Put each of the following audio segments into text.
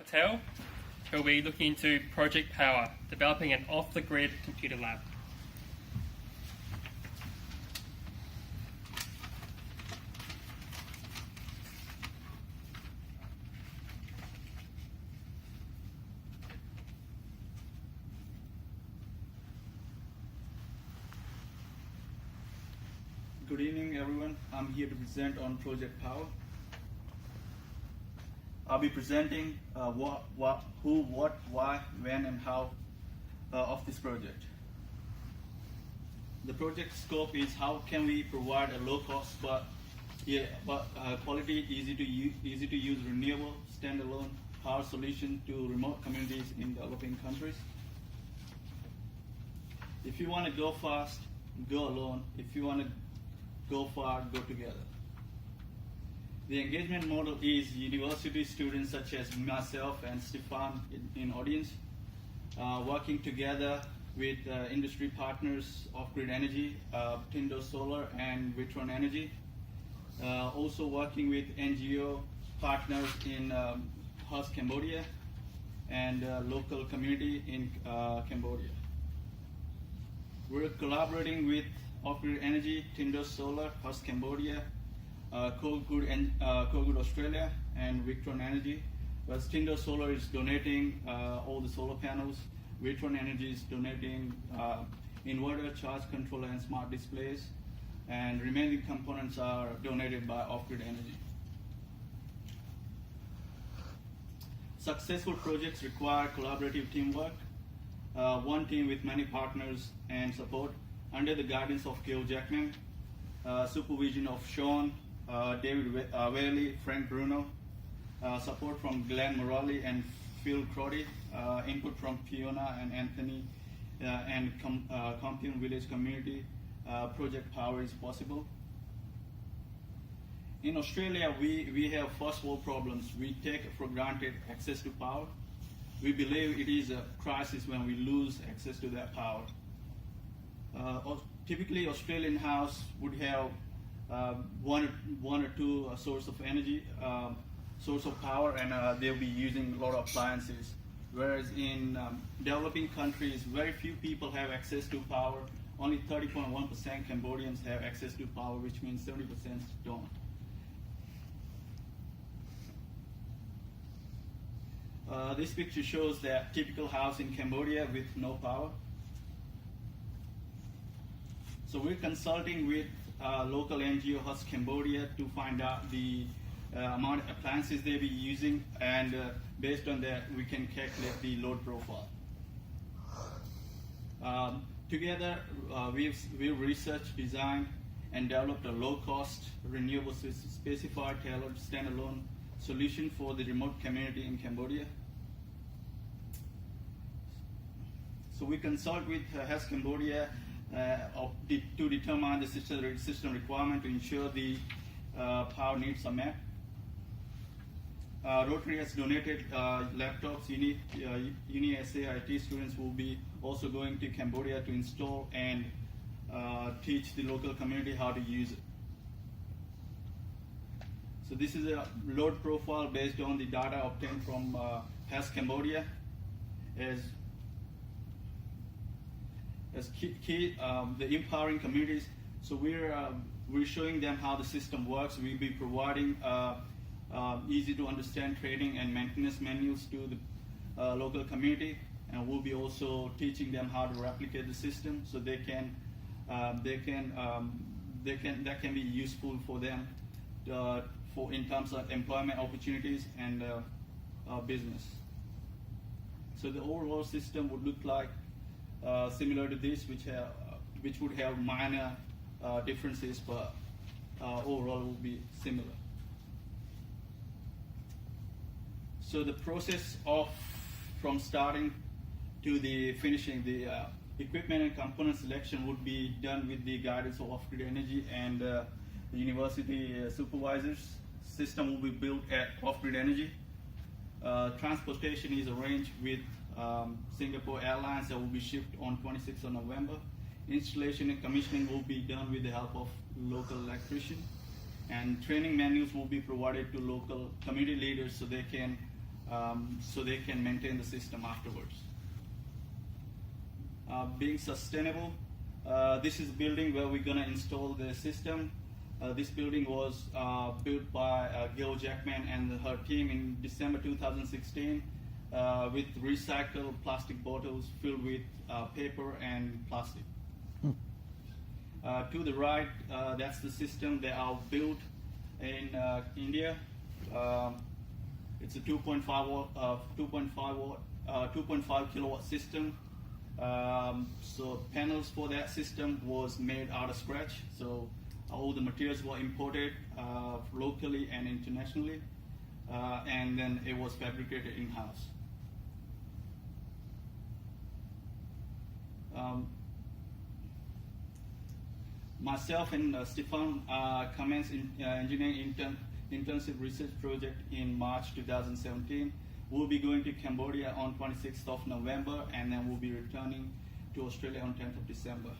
Patel, who will be looking into Project Power, developing an off-the-grid computer lab. Good evening, everyone. I'm here to present on Project Power. I'll be presenting who, what, why, when, and how of this project. The project scope is how can we provide a low-cost but quality, easy to use renewable standalone power solution to remote communities in developing countries. If you want to go fast, go alone. If you want to go far, go together. The engagement model is university students such as myself and Stefan in audience, working together with industry partners Off-Grid Energy, Tindo Solar, and Vitron Energy. Also working with NGO partners in Hus, Cambodia, and local community in Cambodia. We're collaborating with Off-Grid Energy, Tindo Solar, Hus, Cambodia, Co-Good Australia, and Vitron Energy. Whereas Tindo Solar is donating all the solar panels, Vitron Energy is donating inverter, charge controller, and smart displays, and remaining components are donated by Off-Grid Energy. Successful projects require collaborative teamwork, one team with many partners and support, under the guidance of Gil Jackman, supervision of Sean, David Whaley, Frank Bruno, support from Glenn Morelli and Phil Crotty, input from Fiona and Anthony, and Campion Village Community. Project Power is possible. In Australia, we have first world problems. We take for granted access to power. We believe it is a crisis when we lose access to that power. Typically, Australian house would have one or two source of energy, source of power, and they'll be using a lot of appliances. Whereas in developing countries, very few people have access to power. Only 30.1% Cambodians have access to power, which means 70% don't. This picture shows that typical house in Cambodia with no power. So we're consulting with local NGO Hus Cambodia to find out the amount of appliances they'll be using, and based on that we can calculate the load profile. Together we've researched, designed, and developed a low-cost, renewable specified tailored standalone solution for the remote community in Cambodia. So we consult with Hus Cambodia to determine the system requirement to ensure the power needs are met. Rotary has donated laptops. Uni SA IT students will be also going to Cambodia to install and teach the local community how to use it. So this is a load profile based on the data obtained from Hus Cambodia as key the empowering communities. So we're showing them how the system works. We'll be providing easy to understand training and maintenance manuals to the local community, and we'll be also teaching them how to replicate the system so that can be useful for them in terms of employment opportunities and business. So the overall system would look like similar to this, which would have minor differences, but overall will be similar. So the process from starting to the finishing, the equipment and component selection would be done with the guidance of Off-Grid Energy and the university supervisors. System will be built at Off-Grid Energy. Transportation is arranged with Singapore Airlines that will be shipped on 26th of November. Installation and commissioning will be done with the help of local electrician, and training manuals will be provided to local community leaders so they can so they can maintain the system afterwards. Being sustainable, this is a building where we're going to install the system. This building was built by Gil Jackman and her team in December 2016 with recycled plastic bottles filled with paper and plastic. To the right, that's the system they are built in India. It's a 2.5 kilowatt system. So panels for that system was made out of scratch. So all the materials were imported locally and internationally, and then it was fabricated in-house. Myself and Stefan commenced engineering intensive research project in March 2017. We'll be going to Cambodia on 26th of November, and then we'll be returning to Australia on 10th of December.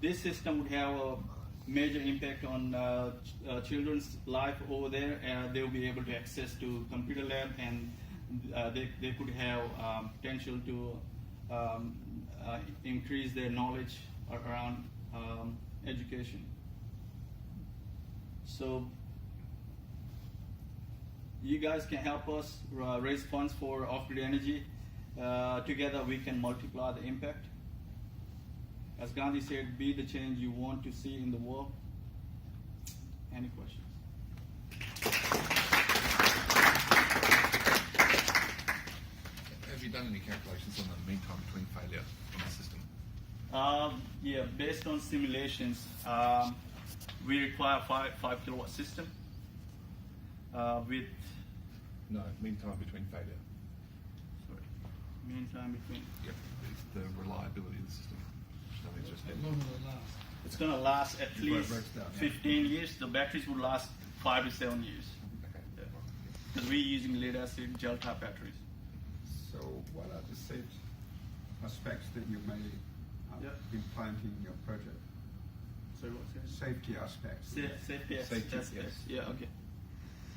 This system would have a major impact on children's life over there. They'll be able to access to computer lab, and they could have potential to increase their knowledge around education. So you guys can help us raise funds for off-grid energy. Together we can multiply the impact. As Gandhi said, be the change you want to see in the world. Any questions? Have you done any calculations on the mean time between failure on the system? Yeah, based on simulations, we require a 5 kilowatt system with. No, mean time between failure. Sorry, mean time between. Yep, it's the reliability of the system. Nothing's just How long will it last? It's going to last at least breaks down, yeah. 15 years. The batteries would last 5 to 7 years. Okay. Because we're using lead acid gel type batteries. So what are the safety aspects that you may implement in your project? Sorry, what's that? Safety aspects. Safety Safety, aspects. yes. Yeah, okay.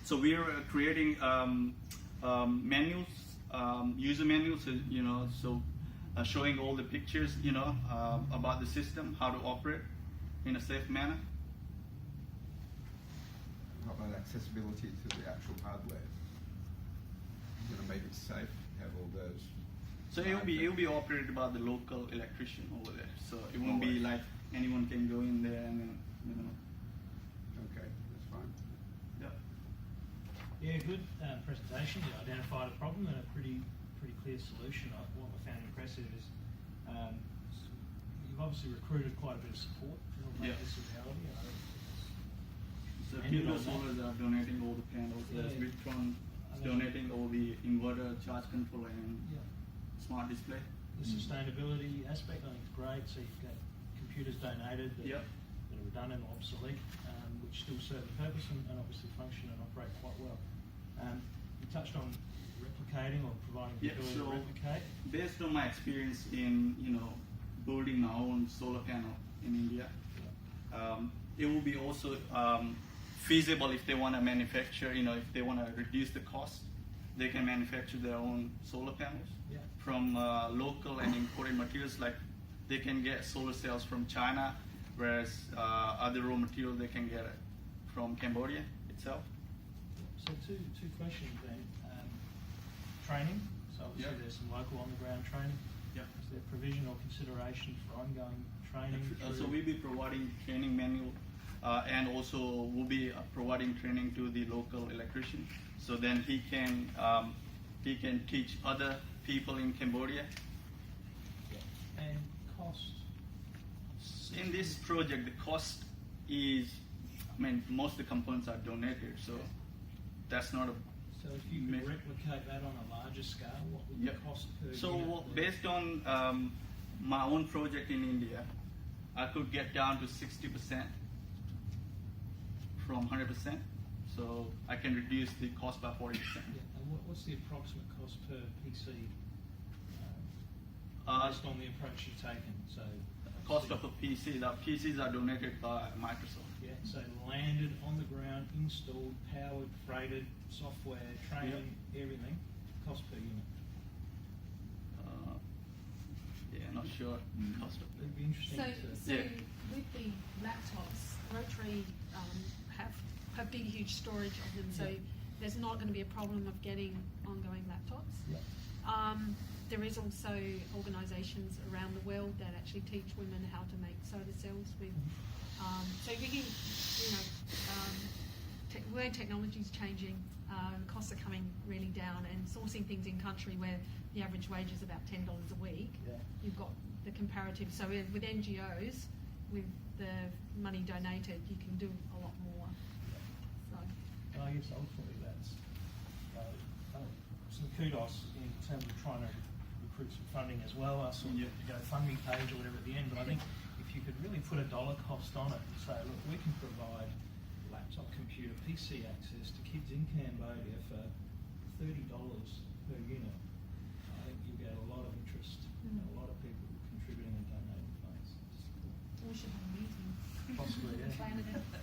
So we're creating manuals, user manuals, showing all the pictures, about the system, how to operate in a safe manner. How about accessibility to the actual hardware? You're going to make it safe, have all those. So it'll be operated by the local electrician over there. So it won't be like anyone can go in there and then, Okay, that's fine. Yeah. Yeah, good presentation. You identified a problem and a pretty clear solution. What we found impressive is you've obviously recruited quite a bit of support to help make this a reality. So Kilo Solars are donating all the panels. There's Victron donating all the inverter, charge controller, and smart display. The sustainability aspect, I think, is great. So you've got computers donated that are redundant or obsolete, which still serve a purpose and obviously function and operate quite well. You touched on replicating or providing the ability to replicate. Based on my experience in building my own solar panel in India, it will be also feasible if they want to manufacture. If they want to reduce the cost, they can manufacture their own solar panels from local and imported materials. Like they can get solar cells from China, whereas other raw material they can get it from Cambodia itself. So two questions then. Training. So obviously there's some local on-the-ground training. Yeah. Is there provision or consideration for ongoing training? So we'll be providing training manual, and also we'll be providing training to the local electrician. So then he can teach other people in Cambodia. And cost? In this project, the cost is, most of the components are donated, so that's not a. So if you could replicate that on a larger scale, what would the cost per unit be? Based on my own project in India, I could get down to 60% from 100%. So I can reduce the cost by 40%. And what's the approximate cost per PC based on the approach you've taken? So cost of a PC. The PCs are donated by Microsoft. Yeah, so landed, on the ground, installed, powered, freighted, software, training, everything, cost per unit. Yeah, not sure cost of It'd be interesting So, to... Yeah. with the laptops, Rotary have big, huge storage of them, so Yeah. there's not going to be a problem of getting ongoing laptops. Yeah. There is also organisations around the world that actually teach women how to make solar cells with. So we can, where technology is changing, costs are coming really down, and sourcing things in country where the average wage is about $10 a week. Yeah. You've got the comparative. So with NGOs, with the money donated, you can do a lot more. So. I guess ultimately that's some kudos in terms of trying to recruit some funding as well. I saw the GoFundMe page or whatever at the end, but I think if you could really put a dollar cost on it and say, look, we can provide laptop, computer, PC access to kids in Cambodia for $30 per unit, I think you get a lot of interest and a lot of people contributing and donating funds. We should have a meeting. Possibly, yeah. Plan it out.